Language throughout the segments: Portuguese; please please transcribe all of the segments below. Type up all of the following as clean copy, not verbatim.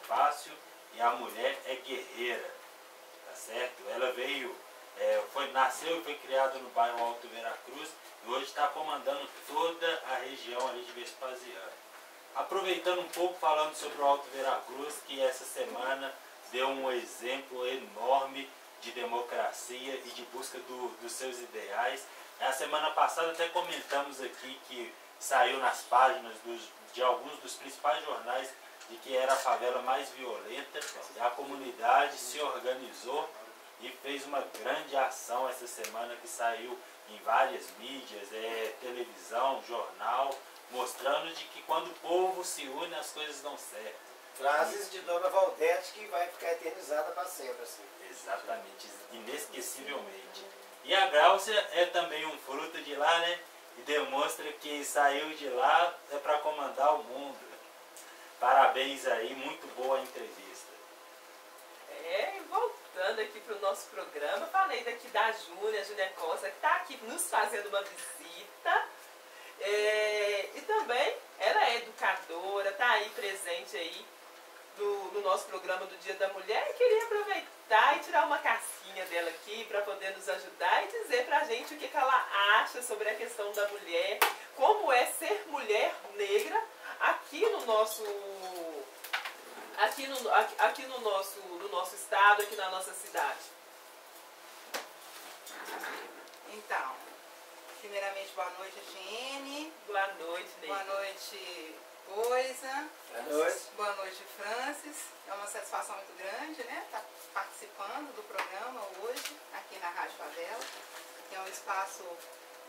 fácil e a mulher é guerreira, tá certo? Ela veio, nasceu e foi criada no bairro Alto Veracruz e hoje está comandando toda a região ali de Vespasiano. Aproveitando um pouco, falando sobre o Alto Veracruz, que essa semana deu um exemplo enorme de democracia e de busca dos seus ideais. A semana passada até comentamos aqui que saiu nas páginas de alguns dos principais jornais de que era a favela mais violenta. A comunidade se organizou e fez uma grande ação essa semana que saiu em várias mídias, televisão, jornal, mostrando de que quando o povo se une as coisas dão certo. Frases de Dona Valdete que vai ficar eternizada para sempre. Assim. Exatamente, inesquecivelmente. E a Gláucia é também um fruto de lá, né? E demonstra que saiu de lá para comandar o mundo. Parabéns aí, muito boa a entrevista. Voltando aqui para o nosso programa, falei daqui da Júlia Costa, que está aqui nos fazendo uma visita. E também ela é educadora, está aí presente aí no nosso programa do Dia da Mulher, e queria aproveitar e tirar uma casquinha dela aqui para poder nos ajudar e dizer pra gente o que ela acha sobre a questão da mulher, como é ser mulher negra aqui no nosso estado, aqui na nossa cidade. Então, primeiramente, boa noite, Etienne. Boa noite, Ney. Boa noite, Boisa. Boa noite. Boa noite, Francis. É uma satisfação muito grande, né? Estar participando do programa hoje, aqui na Rádio Favela. É um espaço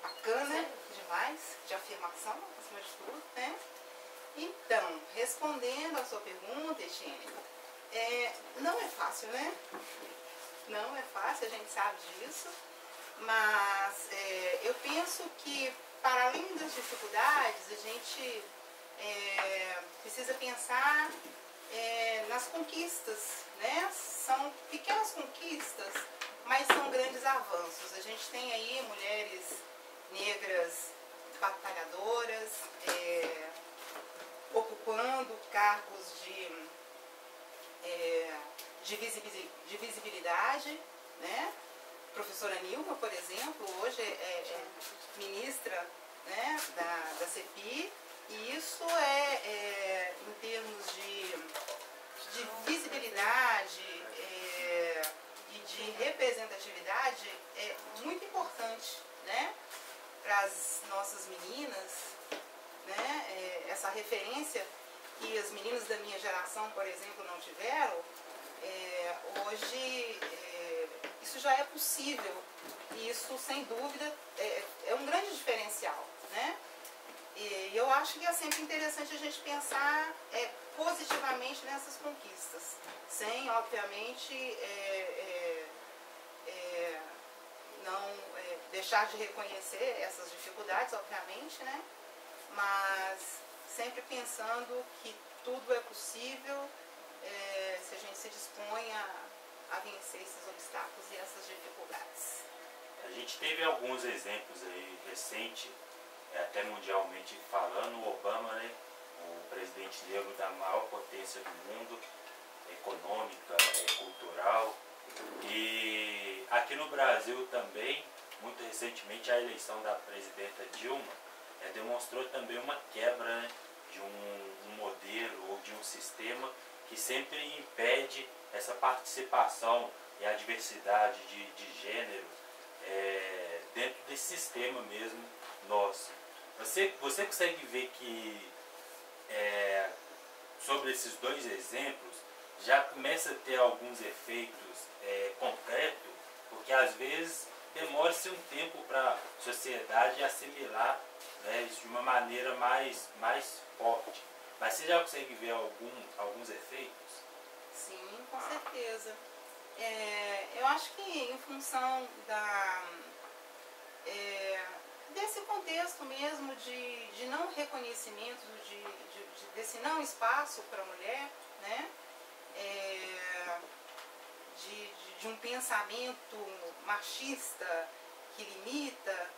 bacana demais, de afirmação, acima de tudo, né? Então, respondendo a sua pergunta, Etienne, não é fácil, né? Não é fácil, a gente sabe disso. Mas eu penso que, para além das dificuldades, a gente precisa pensar nas conquistas, né? São pequenas conquistas, mas são grandes avanços. A gente tem aí mulheres negras batalhadoras, ocupando cargos de visibilidade, né? Professora Nilma, por exemplo, hoje é ministra, né, da CEPI, e isso em termos de visibilidade e de representatividade, é muito importante, né, para as nossas meninas, né, essa referência que as meninas da minha geração, por exemplo, não tiveram. Hoje isso já é possível, e isso, sem dúvida, é um grande diferencial, né? E eu acho que é sempre interessante a gente pensar positivamente nessas conquistas, sem, obviamente, não deixar de reconhecer essas dificuldades, obviamente, né? Mas sempre pensando que tudo é possível se a gente se dispõe a vencer esses obstáculos e essas dificuldades. A gente teve alguns exemplos aí recentes, até mundialmente falando. O Obama, né, o presidente negro da maior potência do mundo, econômica, cultural. E aqui no Brasil também, muito recentemente, a eleição da presidenta Dilma demonstrou também uma quebra, né, de um modelo ou de um sistema que sempre impede essa participação e a diversidade de gênero dentro desse sistema mesmo nosso. Você consegue ver que sobre esses dois exemplos já começa a ter alguns efeitos concretos, porque às vezes demora-se um tempo para a sociedade assimilar, né, isso de uma maneira mais forte. Mas você já consegue ver alguns efeitos? Sim, com certeza. Eu acho que em função desse contexto mesmo de não reconhecimento, desse não espaço para a mulher, né? De um pensamento machista que limita,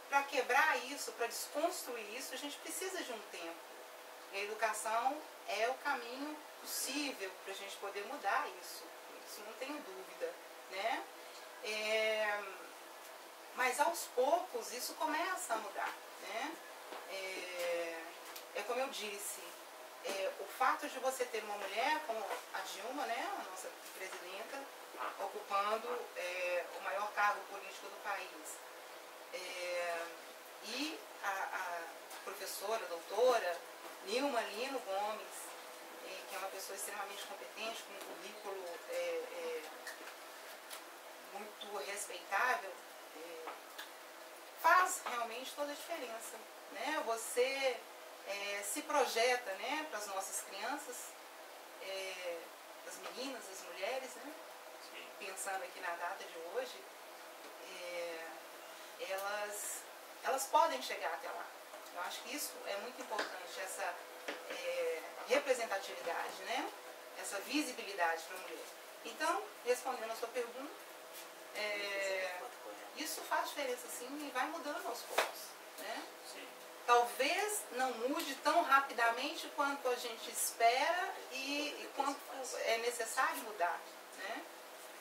para quebrar isso, para desconstruir isso, a gente precisa de um tempo. E a educação é o caminho possível para a gente poder mudar isso. Isso não tenho dúvida, né? Mas aos poucos isso começa a mudar, né? É como eu disse, o fato de você ter uma mulher como a Dilma, né, a nossa presidenta, ocupando o maior cargo político do país, e a professora, a doutora Nilma Lino Gomes, que é uma pessoa extremamente competente, com um currículo muito respeitável, faz realmente toda a diferença, né? Você se projeta, né, para as nossas crianças, as meninas, as mulheres, né? Pensando aqui na data de hoje, elas podem chegar até lá. Eu acho que isso é muito importante, essa representatividade, né? Essa visibilidade para a mulher. Então, respondendo a sua pergunta, isso faz diferença sim e vai mudando aos poucos, né? Sim. Talvez não mude tão rapidamente quanto a gente espera e quanto é necessário mudar, né?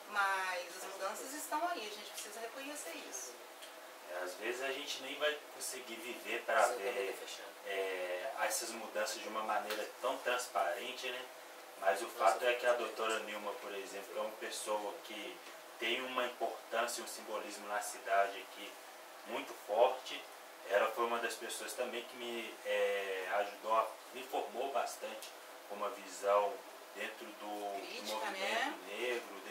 Mas as mudanças estão aí, a gente precisa reconhecer isso. Às vezes a gente nem vai conseguir viver para ver essas mudanças de uma maneira tão transparente, né? Mas o fato é que a doutora Nilma, por exemplo, é uma pessoa que tem uma importância e um simbolismo na cidade aqui muito forte. Ela foi uma das pessoas também que me ajudou, me formou bastante com uma visão dentro do movimento negro,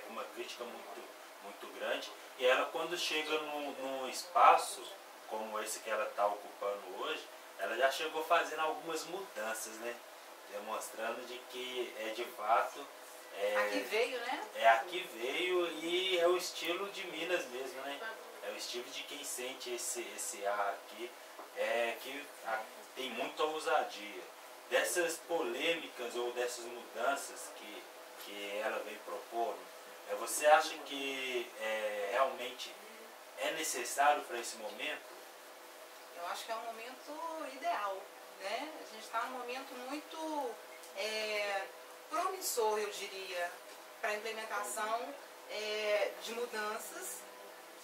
com uma crítica muito grande. E ela, quando chega num espaço como esse que ela está ocupando hoje, ela já chegou fazendo algumas mudanças, né? Demonstrando de que de fato aqui veio, né? Aqui veio e é o estilo de Minas mesmo, né? É o estilo de quem sente esse ar aqui, que tem muita ousadia. Dessas polêmicas ou dessas mudanças que ela vem propondo, você acha que realmente é necessário para esse momento? Eu acho que é um momento ideal, né? A gente está num momento muito promissor, eu diria, para a implementação de mudanças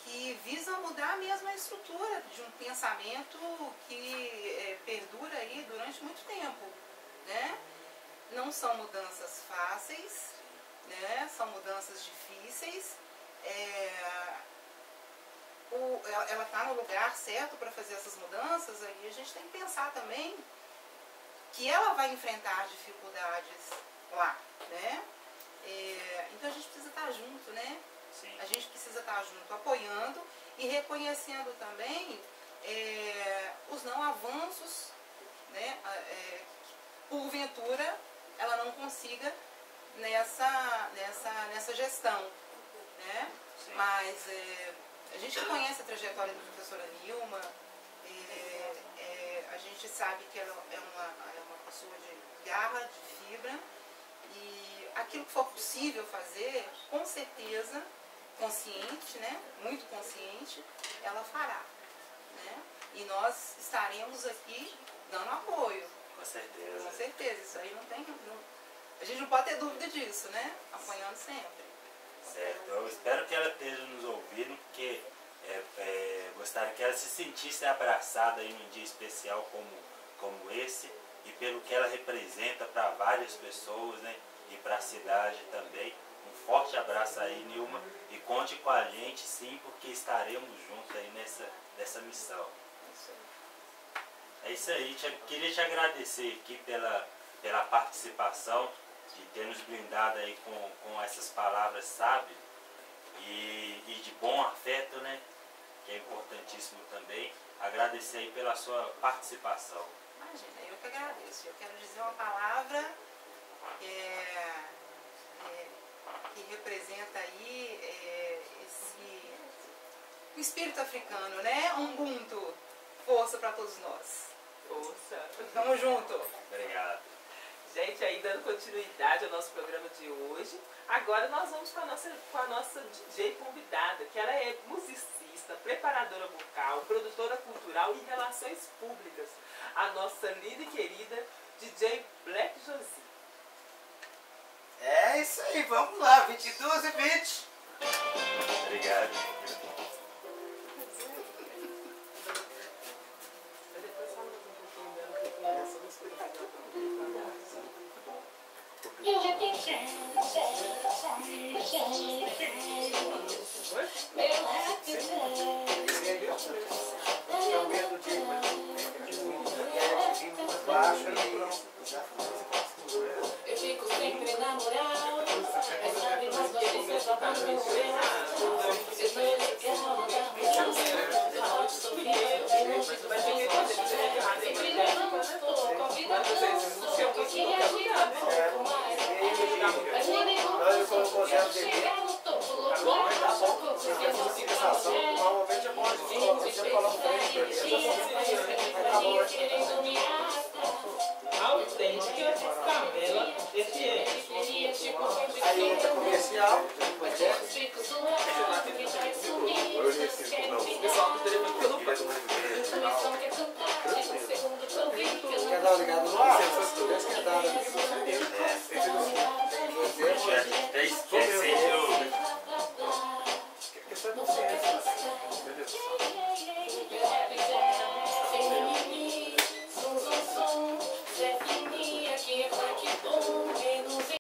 que visam mudar mesmo a estrutura de um pensamento que perdura aí durante muito tempo, né? Não são mudanças fáceis, né? São mudanças difíceis. Ela está no lugar certo para fazer essas mudanças, aí a gente tem que pensar também que ela vai enfrentar dificuldades lá, né? Então a gente precisa estar junto, né? Sim. A gente precisa estar junto, apoiando e reconhecendo também os não avanços, né? Porventura ela não consiga nessa gestão, né? Sim. Mas a gente conhece a trajetória da professora Nilma, a gente sabe que ela é uma pessoa de garra, de fibra, e aquilo que for possível fazer, com certeza, consciente, né? Muito consciente, ela fará, né? E nós estaremos aqui dando apoio. Com certeza. Com certeza, isso aí a gente não pode ter dúvida disso, né? Apoiando sempre. Certo, eu espero que ela esteja nos ouvindo, porque gostaria que ela se sentisse abraçada em um dia especial como esse, e pelo que ela representa para várias pessoas, né? E para a cidade também. Um forte abraço aí, Nilma, e conte com a gente sim, porque estaremos juntos aí nessa missão. É isso aí, queria te agradecer aqui pela participação, de ter nos blindado aí com essas palavras sábias e de bom afeto, né? Que é importantíssimo também. Agradecer aí pela sua participação. Imagina, eu que agradeço. Eu quero dizer uma palavra que representa aí o espírito africano, né? Ubuntu. Força para todos nós. Força. Tamo junto. Obrigado. Gente, aí dando continuidade ao nosso programa de hoje, agora nós vamos com a nossa DJ convidada, que ela é musicista, preparadora vocal, produtora cultural e relações públicas. A nossa linda e querida DJ Black Josi. É isso aí, vamos lá, 22h20. Obrigado. Depois fala um pouquinho dela, que conhece umas coisas legais. Eu fico sempre na moral, mas sabe mais você só pra não esperar. Eu tô legal, tá pode subir, eu não fico mais sempre levantou, convida eu queria girar um pouco mais, mas nem negócio, quero chegar no topo, louco, porque eu não fico Normalmente é bom a gente colocar querendo me arrastar. Autêntica Favela FM. aí entra comercial, Mas eu fico suave.